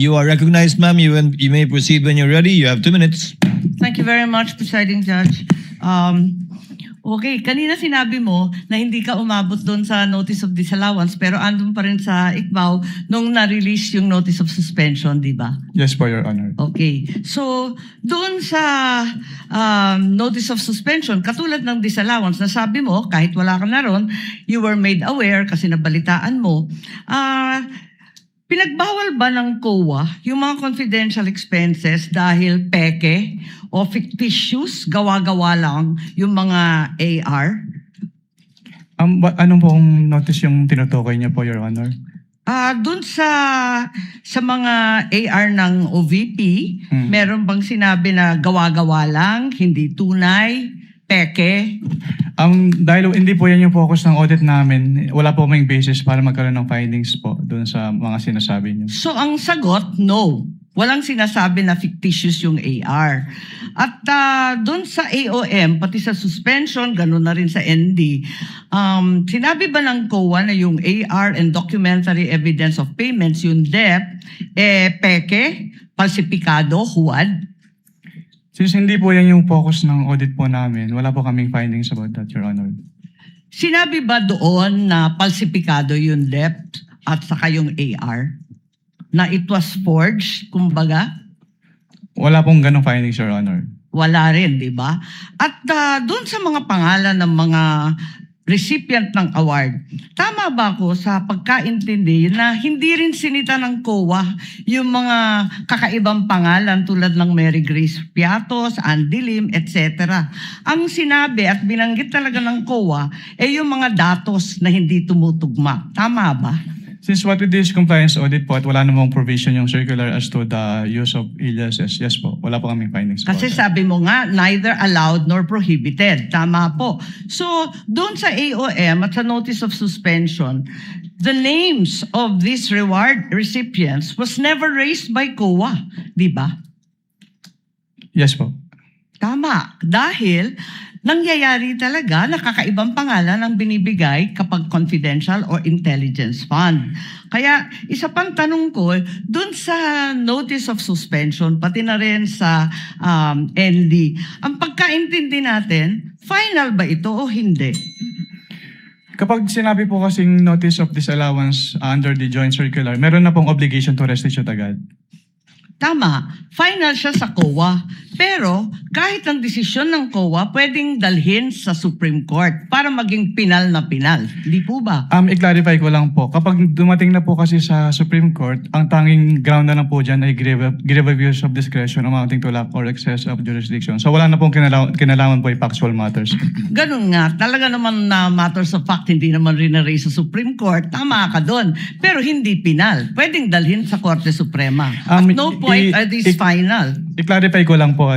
You are recognized, ma'am. You may proceed when you're ready. You have 2 minutes. Thank you very much, Presiding Judge. Okay, kanina sinabi mo na hindi ka umabot doon sa notice of disallowance pero andun pa rin sa ICBAO nung na-release yung notice of suspension, di ba? Yes po, Your Honor. Okay. So, doon sa notice of suspension, katulad ng disallowance, nasabi mo, kahit wala ka na ron, you were made aware kasi nabalitaan mo, pinagbawal ba ng COA yung mga confidential expenses dahil peke o fictitious, gawa-gawa lang yung mga AR? Anong pong notice yung tinutukoy niya po, Your Honor? Doon sa mga AR ng OVP, meron bang sinabi na gawa-gawa lang, hindi tunay, peke? Dahil hindi po yan yung focus ng audit namin, wala po kaming basis para magkaroon ng findings po doon sa mga sinasabi niyo. So ang sagot, no. Walang sinasabi na fictitious yung AR. At doon sa AOM, pati sa suspension, gano'n na rin sa ND, sinabi ba ng COA na yung AR and documentary evidence of payments, yung DEP, peke, falsipikado, huwad? Since hindi po yan yung focus ng audit po namin, wala po kaming findings about that, Your Honor. Sinabi ba doon na falsipikado yung DEP at saka yung AR? Na it was forged, kumbaga? Wala pong ganong findings, Your Honor. Wala rin, di ba? At doon sa mga pangalan ng mga recipient ng award, tama ba ako sa pagkaintindi na hindi rin sinita ng COA yung mga kakaibang pangalan tulad ng Mary Grace Piatos, Andy Lim, etc. Ang sinabi at binanggit talaga ng COA ay yung mga datos na hindi tumutugma. Tama ba? Since what we do is compliance audit po at wala namang provision yung circular as to the use of aliases, yes po, wala po kaming findings po. Kasi sabi mo nga, neither allowed nor prohibited. Tama po. So, doon sa AOM at sa notice of suspension, the names of these reward recipients was never raised by COA. Di ba? Yes po. Tama. Dahil nangyayari talaga na kakaibang pangalan ang binibigay kapag confidential or intelligence fund. Kaya isa pang tanong ko, dun sa notice of suspension, pati na rin sa ND, ang pagkaintindi natin, final ba ito o hindi? Kapag sinabi po kasing notice of disallowance under the joint circular, meron na pong obligation to restitute agad. Tama, final siya sa COA. Pero kahit ang desisyon ng COA, pwedeng dalhin sa Supreme Court para maging pinal na pinal. Hindi po ba? I-clarify ko lang po, kapag dumating na po kasi sa Supreme Court, ang tanging ground na lang po dyan ay grave abuse of discretion amounting to lack or excess of jurisdiction. So wala na pong kinalaman po yung factual matters. Ganun nga, talaga naman na matters of fact, hindi naman rin na-raise sa Supreme Court. Tama ka doon. Pero hindi pinal. Pwedeng dalhin sa Korte Suprema. At no point are these final. I-clarify ko lang po,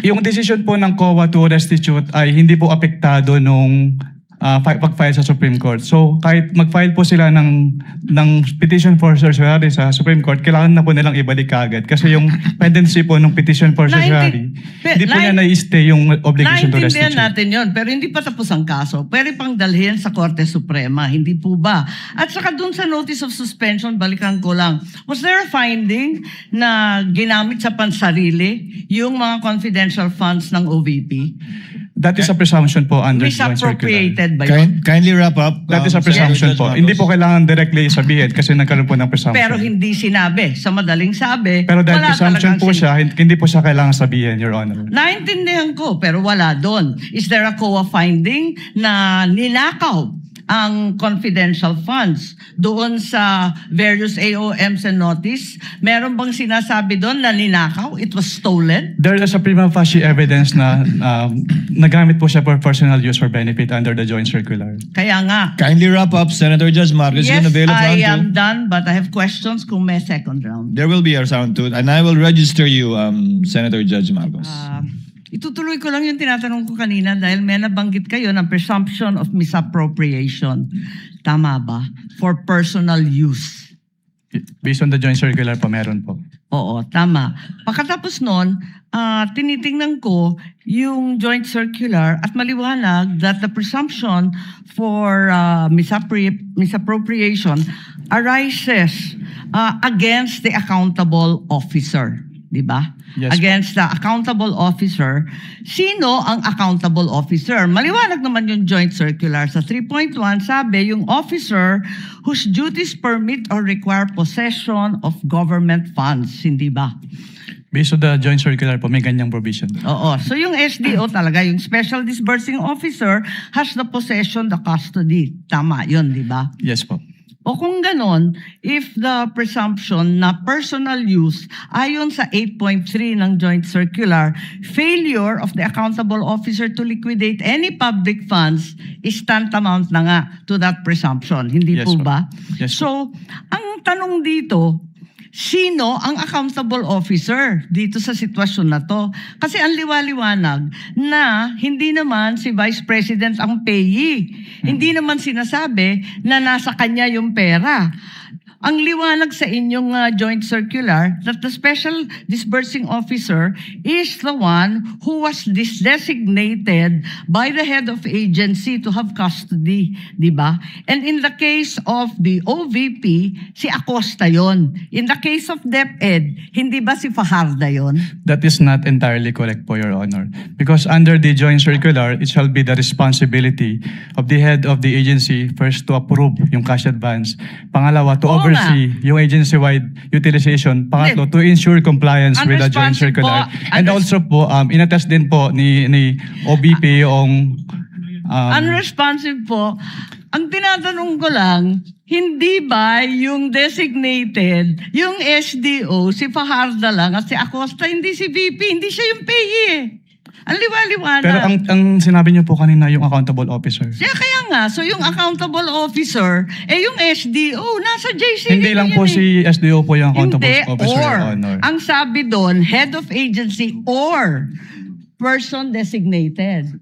yung decision po ng COA to restitute ay hindi po apektado nung pag-file sa Supreme Court. So kahit mag-file po sila ng petition for certiorari sa Supreme Court, kailangan na po nilang ibalik kaagad. Kasi yung pendency po ng petition for certiorari, hindi po niya na-stay yung obligation to restitute. Naintindihan natin yon, pero hindi pa tapos ang kaso. Pwede pang dalhin sa Korte Suprema, hindi po ba? At saka dun sa notice of suspension, balikan ko lang, was there a finding na ginamit sa pansarili yung mga confidential funds ng OVP? That is a presumption po under joint circular. Misappropriated ba yun? Kindly wrap up. That is a presumption po. Hindi po kailangan directly sabihin kasi nagkaroon po ng presumption. Pero hindi sinabi. Sa madaling sabi, Pero dahil wala presumption talagang po siya, hindi po siya kailangan sabihin, Your Honor. Naintindihan ko, pero wala doon. Is there a COA finding na ninakaw ang confidential funds doon sa various AOMs and notice? Meron bang sinasabi doon na ninakaw? It was stolen? There is a prima facie evidence na nagamit po siya for personal use or benefit under the joint circular. Kaya nga. Kindly wrap up, Senator Judge Marcos. Yes, You're gonna bail at I round am two. done, but I have questions kung may second round. There will be a round two, and I will register you, Senator Judge Marcos. Itutuloy ko lang yung tinatanong ko kanina dahil may nabanggit kayo ng presumption of misappropriation. Tama ba? For personal use. Based on the joint circular po, meron po. Oo, tama. Pagkatapos nun, tinitingnan ko yung joint circular at maliwanag that the presumption for misappropriation arises against the accountable officer, di ba? Yes, Against the accountable officer. Sino ang accountable officer? Maliwanag naman yung joint circular. Sa 3.1, sabi, yung officer whose duties permit or require possession of government funds, hindi ba? Based on the joint circular po, may ganyang provision. Oo. So yung SDO talaga, yung Special Disbursing Officer has the possession, the custody. Tama yun, di ba? Yes po. O kung ganon, if the presumption na personal use ayon sa 8.3 ng Joint Circular, failure of the accountable officer to liquidate any public funds is tantamount na nga to that presumption. Hindi Yes, po po. ba? Yes, So, ang tanong dito, sino ang accountable officer dito sa sitwasyon na to? Kasi ang liwaliwanag na hindi naman si Vice President ang payee. Hindi naman sinasabi na nasa kanya yung pera. Ang liwanag sa inyong joint circular that the Special Disbursing Officer is the one who was designated by the head of agency to have custody, di ba? And in the case of the OVP, si Acosta yon. In the case of DepEd, hindi ba si Fajarda yon? That is not entirely correct po, Your Honor. Because under the joint circular, it shall be the responsibility of the head of the agency first to approve yung cash advance. Pangalawa, to Oo oversee yung agency-wide utilization. Pangatlo, to ensure compliance with the joint Unresponsive circular. po. And also po, inattest din po ni OBP yung Unresponsive po. Ang tinatanong ko lang, hindi ba yung designated, yung SDO, si Fajarda lang at si Acosta, hindi si VP, hindi siya yung payee eh. Ang liwaliwanag. pero ang sinabi niyo po kanina yung accountable officer. Kaya nga, so yung accountable officer, yung SDO, nasa JCV Hindi lang na po yan si SDO po yung accountable Hindi, officer, or. Your Honor. Ang sabi doon, head of agency or person designated.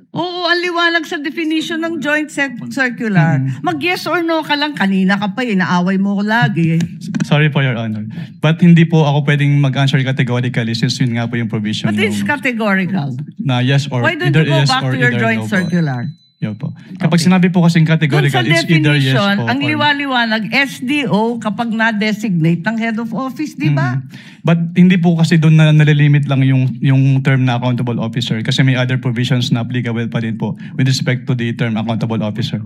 Oo, ang liwanag sa definition ng joint circular. Mag-yes or no ka lang. Kanina ka pa, inaaway mo ko lagi. Sorry po, Your Honor. But hindi po ako pwedeng mag-answer categorically since yun nga po yung provision But it's ng- categorical. na yes or Why don't either you go yes back or to your either joint no po. circular? Yun po. Kapag sinabi po kasing Doon categorical, sa it's either yes definition, po. ang or- liwaliwanag, SDO kapag na-designate ng head of office, di ba? But hindi po kasi doon na nalilimit lang yung term na accountable officer kasi may other provisions na applicable pa rin po with respect to the term accountable officer.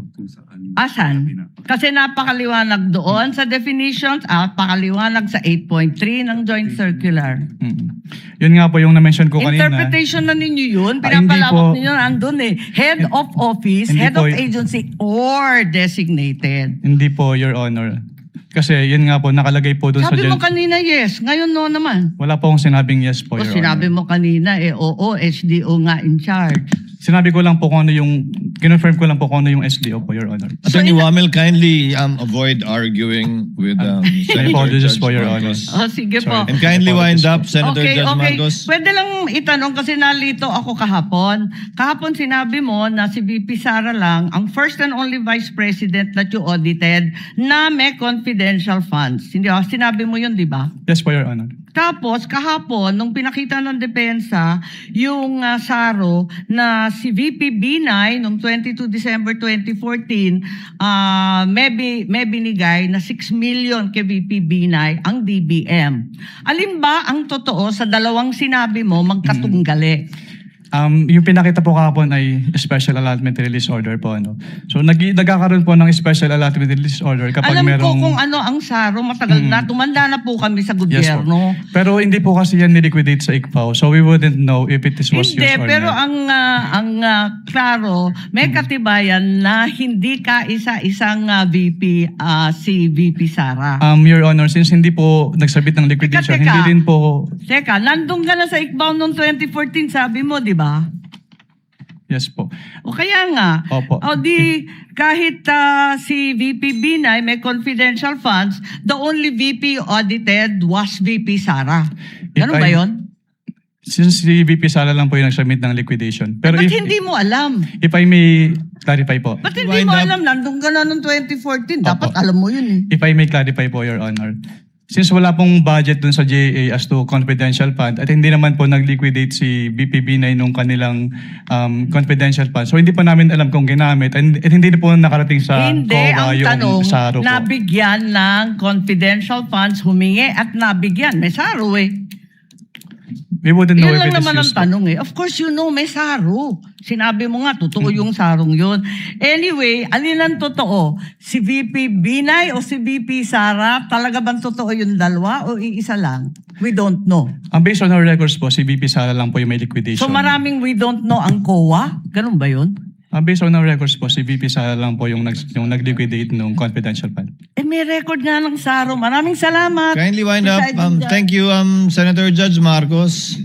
Asan? Kasi napakaliwanag doon sa definitions at napakaliwanag sa 8.3 ng joint circular. Yun nga po yung na-mention ko kanina. Interpretation na ninyo yun. Ah, hindi Pinapalawak po. ninyo nandun eh. Head of office, Hindi head po of y- agency, or designated. Hindi po, Your Honor. Kasi yun nga po, nakalagay po doon sa Sabi mo gen- kanina yes, ngayon no naman. Wala po akong sinabing yes po, O Your sinabi Honor. mo kanina oo, SDO nga in charge. Sinabi ko lang po kung ano yung, kinonfirm ko lang po kung ano yung SDO po, Your Honor. Attorney Wamel, kindly avoid arguing with I Senator apologize Judge po, Your Marcos. O sige po. Sorry. And kindly wind up, Senator Okay, Judge okay. Marcos. Pwede lang itanong kasi nalito ako kahapon. Kahapon sinabi mo na si VP Sara lang ang first and only Vice President that you audited na may confidential funds. Hindi ba? Sinabi mo yun, di ba? Yes po, Your Honor. Tapos, kahapon, nung pinakita ng depensa, yung SARO na si VP Binay, noong 22 December 2014, may binigay na 6 million kay VP Binay ang DBM. Alin ba ang totoo sa dalawang sinabi mo magkatunggali? Yung pinakita po kahapon ay special allotment release order po. Ano. So nagkakaroon po ng special allotment release order kapag Alam merong... ko kung ano ang SARO, matagal na, tumanda na po kami sa gobyerno. Pero hindi po kasi yan niliquidate sa ICPAO. So we wouldn't know if it was Hindi, used or pero not. ang klaro, may katibayan na hindi ka isa-isang VP, si VP Sara. Your Honor, since hindi po nagsabit ng liquidation, Teka. hindi din po... Teka, nandun ka na sa ICBAO noong 2014, sabi mo, di ba? Yes po. O kaya nga, Opo. o di kahit si VP Binay may confidential funds, the only VP audited was VP Sara. Ganun ba yun? Since si VP Sara lang po yung nagsubmit ng liquidation. Pero Ba't hindi mo alam? if I may clarify po. Ba't hindi mo alam? Nandun ka na noong 2014. Dapat Opo. alam mo yun eh. If I may clarify po, Your Honor. since wala pong budget dun sa GAA as to confidential fund at hindi naman po nag-liquidate si BPB9 nung kanilang confidential fund. So hindi pa namin alam kung ginamit at hindi na po nakarating sa Hindi, COA ang yung tanong, SARO po. nabigyan ng confidential funds, humingi at nabigyan. May SARO eh. We wouldn't know Yun if lang it is naman ang used po. tanong eh. Of course, you know, may SARO. Sinabi mo nga, totoo yung sarong yun. Anyway, alin ang totoo? Si VP Binay o si VP Sara? Talaga bang totoo yung dalawa o iisa lang? We don't know. Based on our records po, si VP Sara lang po yung may liquidation. So maraming we don't know ang COA? Ganun ba yun? Based on our records po, si VP Sara lang po yung nag-liquidate nung confidential fund. Eh may record nga ng SARO. Maraming salamat. Kindly wind up. Presiding Judge. Thank you, Senator Judge Marcos.